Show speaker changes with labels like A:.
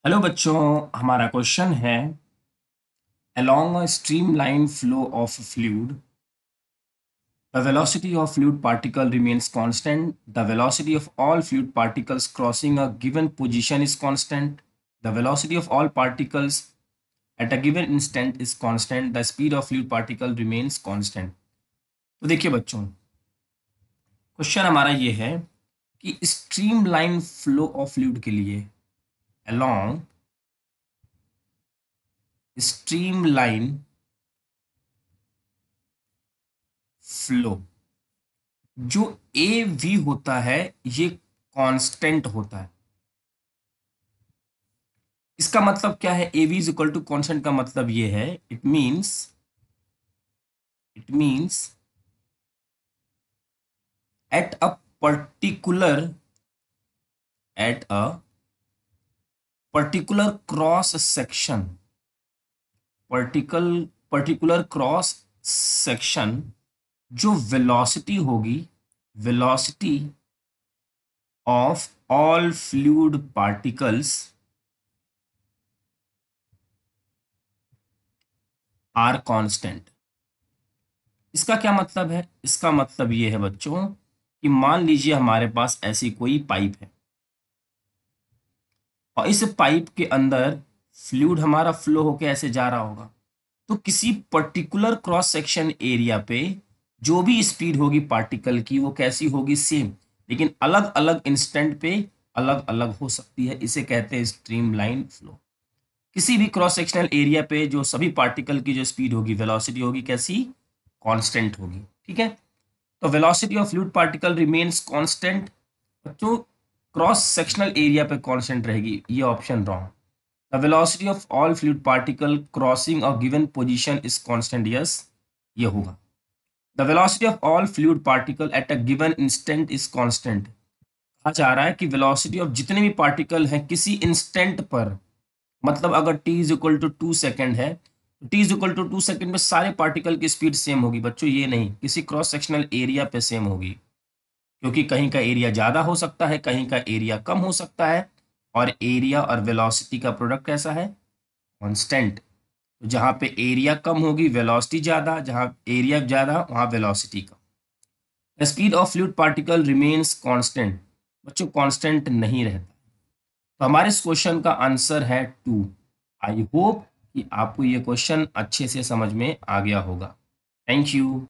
A: Hello बच्चों, हमारा question है along a streamlined flow of fluid the velocity of fluid particle remains constant. The velocity of all fluid particles crossing a given position is constant. The velocity of all particles at a given instant is constant. The speed of fluid particle remains constant. तो देखिए बच्चों, question हमारा ये है कि streamline flow of fluid के लिए along streamline flow जो ए वी होता है ये कांस्टेंट होता है। इसका मतलब क्या है? A V is equal to constant का मतलब ये है, it means at a particular at a particular cross section particular cross section जो वेलोसिटी होगी, velocity of all fluid particles are constant. इसका क्या मतलब है? इसका मतलब ये है बच्चों कि मान लीजिए हमारे पास ऐसी कोई पाइप है और इस पाइप के अंदर फ्लूइड हमारा फ्लो होके ऐसे जा रहा होगा, तो किसी पर्टिकुलर क्रॉस सेक्शन एरिया पे जो भी स्पीड होगी पार्टिकल की वो कैसी होगी? सेम, लेकिन अलग अलग इंस्टेंट पे अलग अलग हो सकती है। इसे कहते हैं स्ट्रीमलाइन फ्लो। किसी भी क्रॉस सेक्शनल एरिया पे जो सभी पार्टिकल की जो स्पीड होगी, वेलोसिटी होगी, कैसी? कांस्टेंट होगी। ठीक है, तो velocity of fluid particle remains constant. बच्चों, क्रॉस सेक्शनल एरिया पे कांस्टेंट रहेगी, ये option wrong. The velocity of all fluid particle crossing a given position is constant, yes, ये होगा। The velocity of all fluid particle at a given instant is constant. कहा जा रहा है कि वेलोसिटी ऑफ जितने भी पार्टिकल हैं किसी इंस्टेंट पर, मतलब अगर t is equal to 2 second है तो t is equal to 2 second में सारे पार्टिकल की स्पीड सेम होगी। बच्चों, ये नहीं, किसी क्रॉस सेक्शनल एरिया पे सेम होगी, क्योंकि कहीं का एरिया ज़्यादा हो सकता है, कहीं का एरिया कम हो सकता है, और एरिया और वेलोसिटी का प्रोडक्ट कैसा है? कांस्टेंट। तो जहाँ पे एरिया कम होगी वेलोसिटी ज़्यादा, जहाँ एरिया ज़्यादा वहाँ velocity come. The speed of fluid particle remains constant. बच्चों, कांस्टेंट नहीं रहता। तो हमारे इस क्वेश्चन का आंसर है 2। आई होप कि आपको ये क्वेश्चन अच्छे से समझ में आ गया होगा। Thank you.